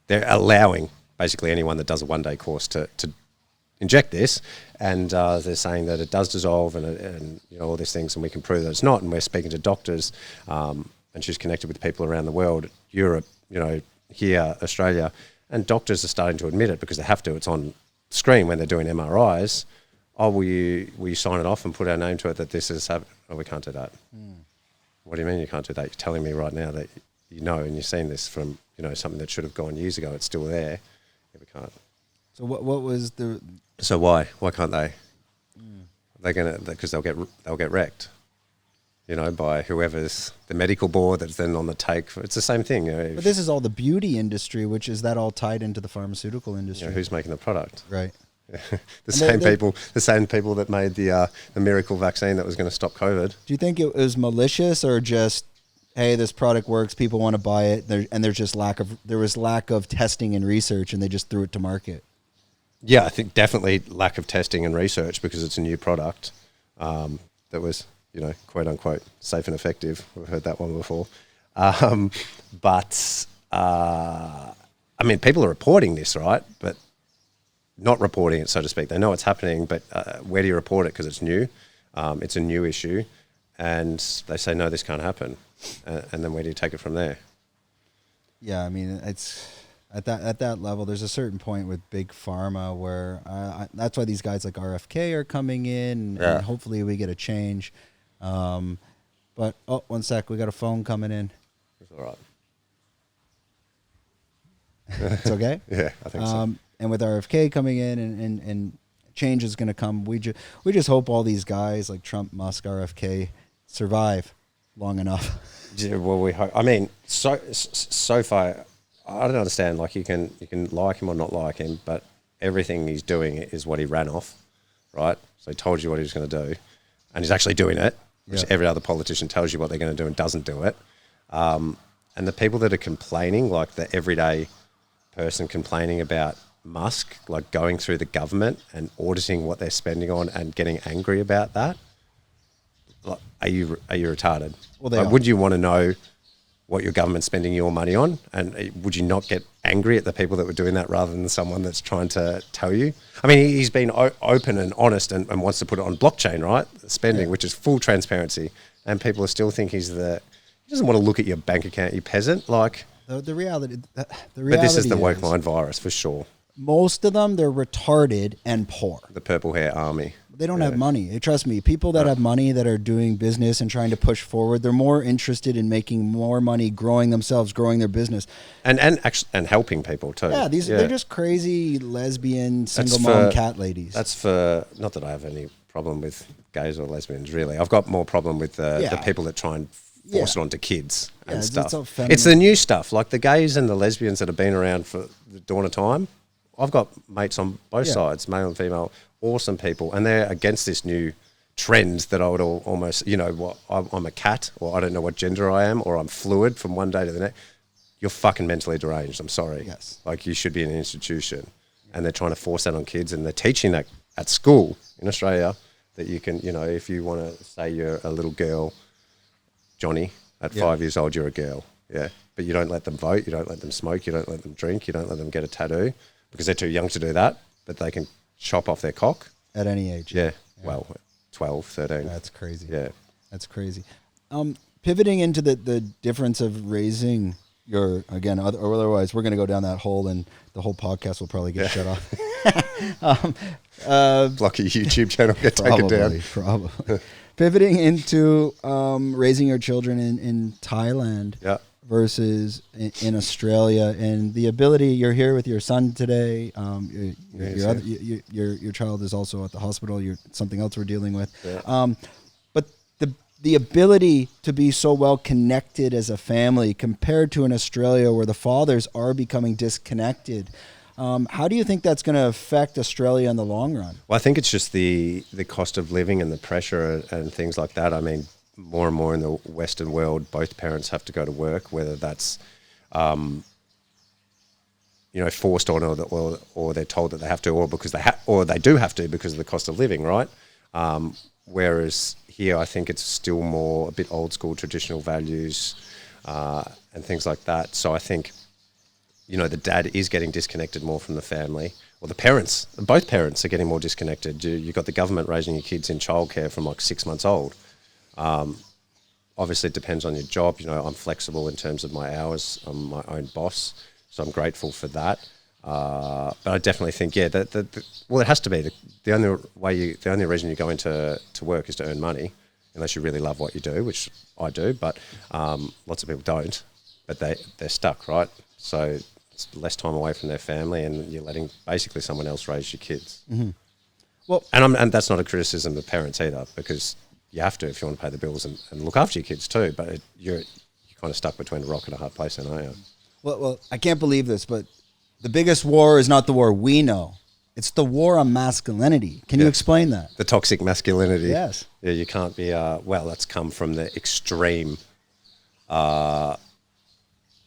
they're allowing basically anyone that does a one-day course to inject this, and they're saying that it does dissolve and all these things, and we can prove that it's not. And we're speaking to doctors, and she's connected with people around the world, Europe, here, Australia, and doctors are starting to admit it because they have to. It's on screen when they're doing MRIs. Oh, will you sign it off and put our name to it that this is happening? Oh, we can't do that. What do you mean you can't do that? You're telling me right now that and you've seen this from something that should have gone years ago. It's still there. Yeah, we can't. So what was the? So why can't they? They're gonna because they'll get wrecked. By whoever's the medical board that's then on the take. It's the same thing. But this is all the beauty industry, which is that all tied into the pharmaceutical industry. Who's making the product? Right. The same people that made the miracle vaccine that was going to stop COVID. Do you think it was malicious or just, hey, this product works, people want to buy it, there was lack of testing and research, and they just threw it to market? Yeah, I think definitely lack of testing and research because it's a new product that was, quote unquote, safe and effective. We've heard that one before. But people are reporting this, right? But not reporting it, so to speak. They know it's happening, but where do you report it? Because it's new. It's a new issue. And they say, no, this can't happen. And then where do you take it from there? Yeah, it's at that level, there's a certain point with big pharma where that's why these guys like RFK are coming in, and hopefully we get a change. But, one sec, we got a phone coming in. It's all right. It's okay? Yeah, I think so. And with RFK coming in and change is going to come, we just hope all these guys like Trump, Musk, RFK survive long enough. Yeah, well, we hope. So far, I don't understand. Like you can like him or not like him, but everything he's doing is what he ran off, right? So he told you what he was going to do, and he's actually doing it, which every other politician tells you what they're going to do and doesn't do it. And the people that are complaining, like the everyday person complaining about Musk, like going through the government and auditing what they're spending on and getting angry about that, like, are you retarded? Well, would you want to know what your government's spending your money on? And would you not get angry at the people that were doing that rather than someone that's trying to tell you? He's been open and honest and wants to put it on blockchain, right? Spending, which is full transparency. And people are still thinking he doesn't want to look at your bank account, you peasant. Like the reality. But this is the woke mind virus for sure. Most of them, they're retarded and poor. The purple hair army. They don't have money. Trust me, people that have money that are doing business and trying to push forward, they're more interested in making more money, growing themselves, growing their business. And helping people too. Yeah, they're just crazy lesbian, single mom cat ladies. That's for, not that I have any problem with gays or lesbians, really. I've got more problem with the people that try and force it onto kids and stuff. It's the new stuff, like the gays and the lesbians that have been around for the dawn of time. I've got mates on both sides, male and female, awesome people, and they're against this new trend that I would almost, I'm a cat, or I don't know what gender I am, or I'm fluid from one day to the next. You're fucking mentally deranged. I'm sorry. Yes. Like you should be in an institution, and they're trying to force that on kids, and they're teaching that at school in Australia that you can, if you want to say you're a little girl, Johnny, at 5 years old, you're a girl. Yeah. But you don't let them vote. You don't let them smoke. You don't let them drink. You don't let them get a tattoo. Because they're too young to do that, but they can chop off their cock. At any age. Yeah. Well, 12, 13. That's crazy. Yeah. That's crazy. Pivoting into the difference of raising your, again, or otherwise we're going to go down that hole and the whole podcast will probably get shut off. Block your YouTube channel, get taken down. Probably. Pivoting into raising your children in Thailand. Yeah. Versus in Australia, and the ability, you're here with your son today. Your child is also at the hospital. You're something else we're dealing with. Yeah. But the ability to be so well connected as a family compared to in Australia, where the fathers are becoming disconnected. How do you think that's going to affect Australia in the long run? Well, I think it's just the cost of living and the pressure and things like that. More and more in the Western world, both parents have to go to work, whether that's, forced or they're told that they have to, or because or they do have to because of the cost of living, right? Whereas here, I think it's still more a bit old school, traditional values and things like that. So I think, the dad is getting disconnected more from the family, well, the parents, both parents are getting more disconnected. You've got the government raising your kids in childcare from like 6 months old. Obviously, it depends on your job. You know, I'm flexible in terms of my hours. I'm my own boss, so I'm grateful for that. But I definitely think, yeah, well, it has to be the only reason you go into work is to earn money, unless you really love what you do, which I do. But lots of people don't. But they're stuck, right? So it's less time away from their family, and you're letting basically someone else raise your kids. Mm-hmm. Well, and that's not a criticism of parents either, because you have to if you want to pay the bills and look after your kids too. But you're kind of stuck between a rock and a hard place, aren't you? Well, I can't believe this, but the biggest war is not the war we know. It's the war on masculinity. Can you explain that? The toxic masculinity. Yes. Yeah, you can't be, that's come from the extreme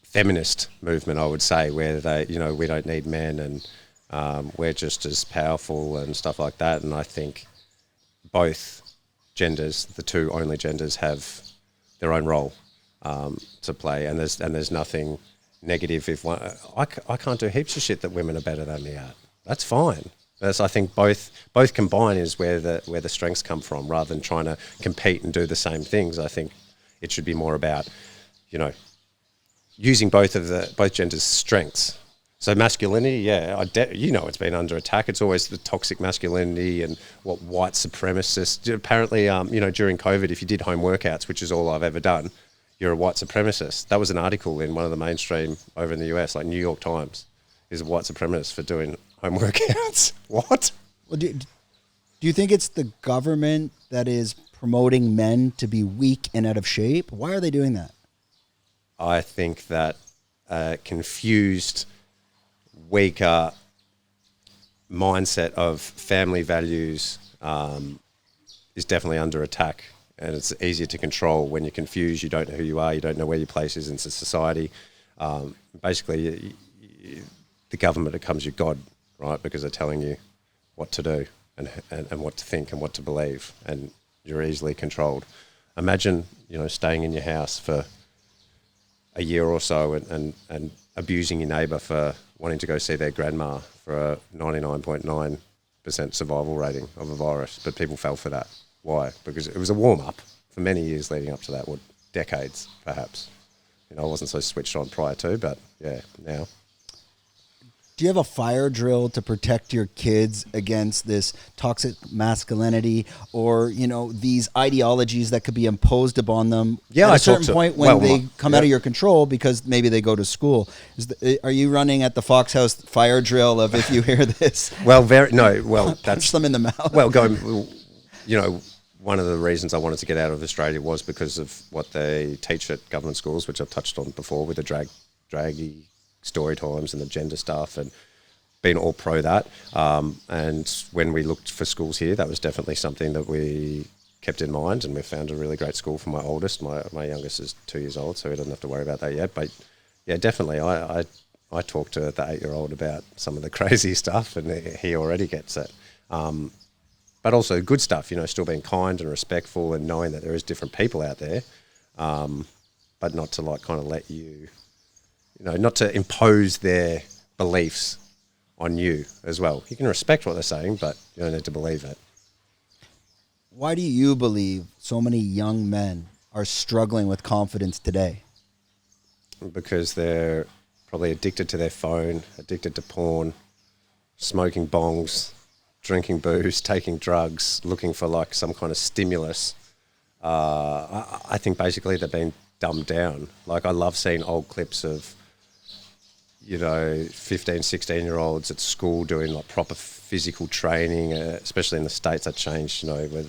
feminist movement, I would say, where they, we don't need men and we're just as powerful and stuff like that. And I think both genders, the two only genders, have their own role to play. And there's nothing negative if one. I can't do heaps of shit that women are better than me at. That's fine. I think both combine is where the strengths come from, rather than trying to compete and do the same things. I think it should be more about, using both genders' strengths. So masculinity, it's been under attack. It's always the toxic masculinity and what white supremacists. Apparently, during COVID, if you did home workouts, which is all I've ever done, you're a white supremacist. That was an article in one of the mainstream over in the US, like New York Times, is a white supremacist for doing home workouts. What? Well, do you think it's the government that is promoting men to be weak and out of shape? Why are they doing that? I think that confused, weaker mindset of family values is definitely under attack. And it's easier to control when you're confused. You don't know who you are. You don't know where your place is in society. Basically, the government becomes your God, right? Because they're telling you what to do and what to think and what to believe, and you're easily controlled. Imagine, staying in your house for a year or so and abusing your neighbour for wanting to go see their grandma for a 99.9% survival rating of a virus, but people fell for that. Why? Because it was a warm-up for many years leading up to that, decades perhaps. I wasn't so switched on prior to, but yeah, now. Do you have a fire drill to protect your kids against this toxic masculinity or, these ideologies that could be imposed upon them at a certain point when they come out of your control because maybe they go to school? Are you running at the Fox House fire drill of if you hear this? Punch them in the mouth. Well, one of the reasons I wanted to get out of Australia was because of what they teach at government schools, which I've touched on before with the draggy story times and the gender stuff, and been all pro that. And when we looked for schools here, that was definitely something that we kept in mind, and we found a really great school for my oldest. My youngest is 2 years old, so he doesn't have to worry about that yet. But yeah, definitely, I talked to the 8-year-old about some of the crazy stuff, and he already gets it. But also good stuff, still being kind and respectful and knowing that there is different people out there, but not to let you, not to impose their beliefs on you as well. You can respect what they're saying, but you don't need to believe it. Why do you believe so many young men are struggling with confidence today? Because they're probably addicted to their phone, addicted to porn, smoking bongs, drinking booze, taking drugs, looking for some kind of stimulus. I think basically they're being dumbed down. I love seeing old clips of 15, 16-year-olds at school doing proper physical training, especially in the States. That changed, where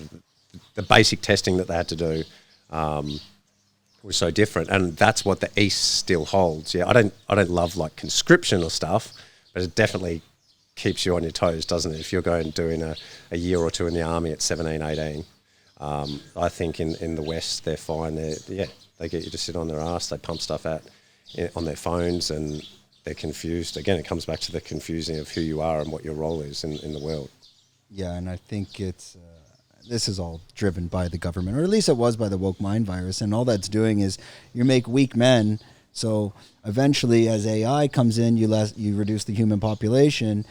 the basic testing that they had to do was so different, and that's what the East still holds. Yeah, I don't love conscription or stuff, but it definitely keeps you on your toes, doesn't it? If you're doing a year or two in the army at 17, 18, I think in the West they're fine. They get you to sit on their ass. They pump stuff out on their phones, and they're confused. Again, it comes back to the confusing of who you are and what your role is in the world. Yeah, and I think it's this is all driven by the government, or at least it was by the woke mind virus, and all that's doing is you make weak men. So eventually, as AI comes in, you reduce the human population.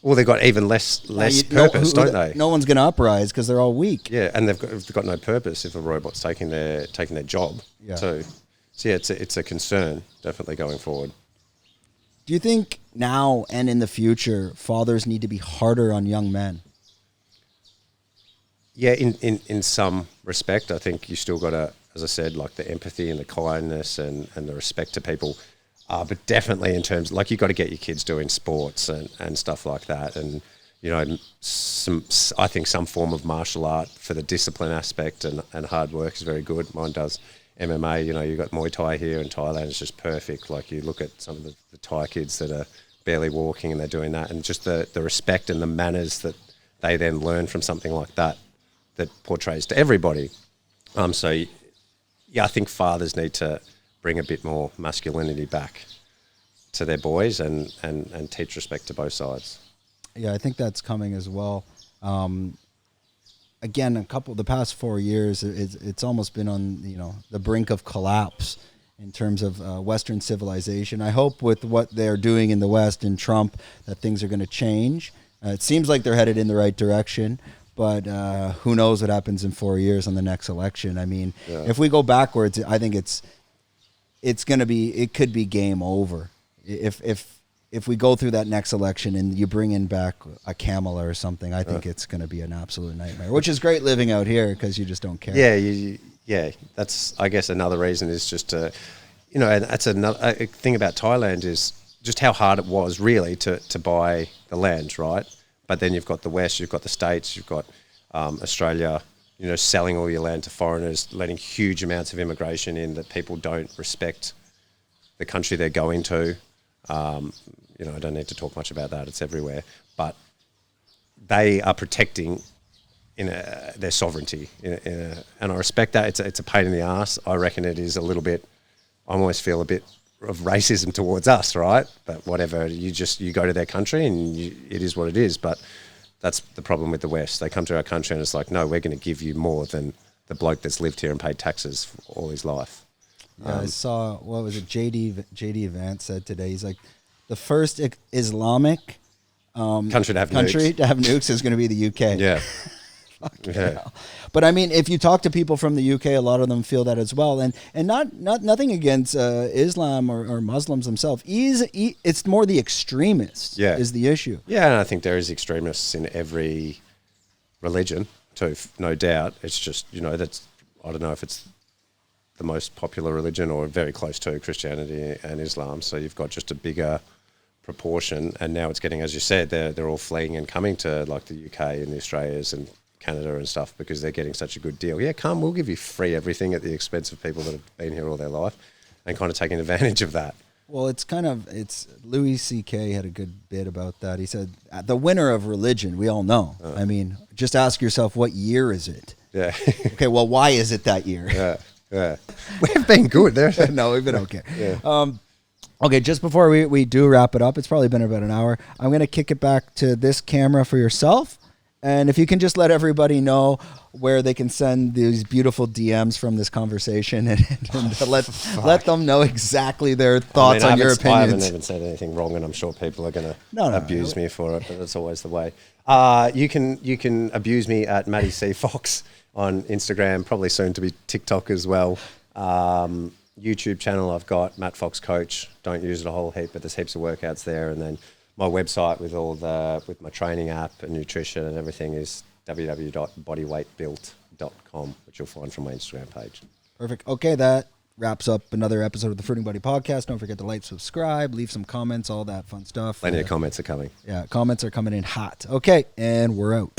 Well, they've got even less purpose, don't they? No one's going to uprise because they're all weak. Yeah, and they've got no purpose if a robot's taking their job too. So yeah, it's a concern definitely going forward. Do you think now and in the future fathers need to be harder on young men? Yeah, in some respect, I think you still got to, as I said, like the empathy and the kindness and the respect to people. But definitely in terms, like you got to get your kids doing sports and stuff like that. And, you know, I think some form of martial art for the discipline aspect and hard work is very good. Mine does MMA, you know, you've got Muay Thai here in Thailand. It's just perfect. Like you look at some of the Thai kids that are barely walking and they're doing that. And just the respect and the manners that they then learn from something like that portrays to everybody. So, yeah, I think fathers need to bring a bit more masculinity back to their boys and teach respect to both sides. Yeah, I think that's coming as well. Again, the past 4 years, it's almost been on the brink of collapse in terms of Western civilization. I hope with what they're doing in the West and Trump that things are going to change. It seems like they're headed in the right direction. But who knows what happens in 4 years on the next election? I mean, if we go backwards, I think it could be game over. If we go through that next election and you bring in back a Kamala or something, I think it's going to be an absolute nightmare. Which is great living out here because you just don't care. Yeah, that's, I guess, another reason is just to, and that's another thing about Thailand is just how hard it was really to buy the land, right? But then you've got the West, you've got the States, you've got Australia, selling all your land to foreigners, letting huge amounts of immigration in that people don't respect the country they're going to. I don't need to talk much about that. It's everywhere. But they are protecting their sovereignty. And I respect that. It's a pain in the ass. I reckon it is a little bit, I almost feel a bit of racism towards us, right? But whatever, you go to their country and it is what it is. But that's the problem with the West. They come to our country and it's like, no, we're going to give you more than the bloke that's lived here and paid taxes for all his life. Yeah, I saw, what was it, JD Vance said today, he's like, the first Islamic country to have nukes is going to be the UK. Yeah. Yeah. But I mean, if you talk to people from the UK, a lot of them feel that as well. And nothing against Islam or Muslims themselves. It's more the extremists is the issue. Yeah, and I think there is extremists in every religion too, no doubt. It's just, that's, I don't know if it's the most popular religion or very close to Christianity and Islam. So you've got just a bigger proportion. And now it's getting, as you said, they're all fleeing and coming to like the UK and the Australias and Canada and stuff because they're getting such a good deal. Yeah, we'll give you free everything at the expense of people that have been here all their life and kind of taking advantage of that. Well, it's Louis C.K. had a good bit about that. He said, the winner of religion, we all know. I mean, just ask yourself, what year is it? Yeah. Okay, well, why is it that year? Yeah. We've been good there. No, we've been okay. Yeah. Okay, just before we do wrap it up, it's probably been about an hour. I'm going to kick it back to this camera for yourself. And if you can just let everybody know where they can send these beautiful DMs from this conversation and let them know exactly their thoughts on your opinions. I haven't even said anything wrong, and I'm sure people are going to abuse me for it, but that's always the way. You can abuse me at Matty C. Fox on Instagram, probably soon to be TikTok as well. YouTube channel I've got, Matt Fox Coach. Don't use it a whole heap, but there's heaps of workouts there, and then my website with my training app and nutrition and everything is www.bodyweightbuilt.com, which you'll find from my Instagram page. Perfect. Okay, that wraps up another episode of the Fruiting Body Podcast. Don't forget to like, subscribe, leave some comments, all that fun stuff. Plenty of comments are coming. Yeah, comments are coming in hot. Okay, and we're out.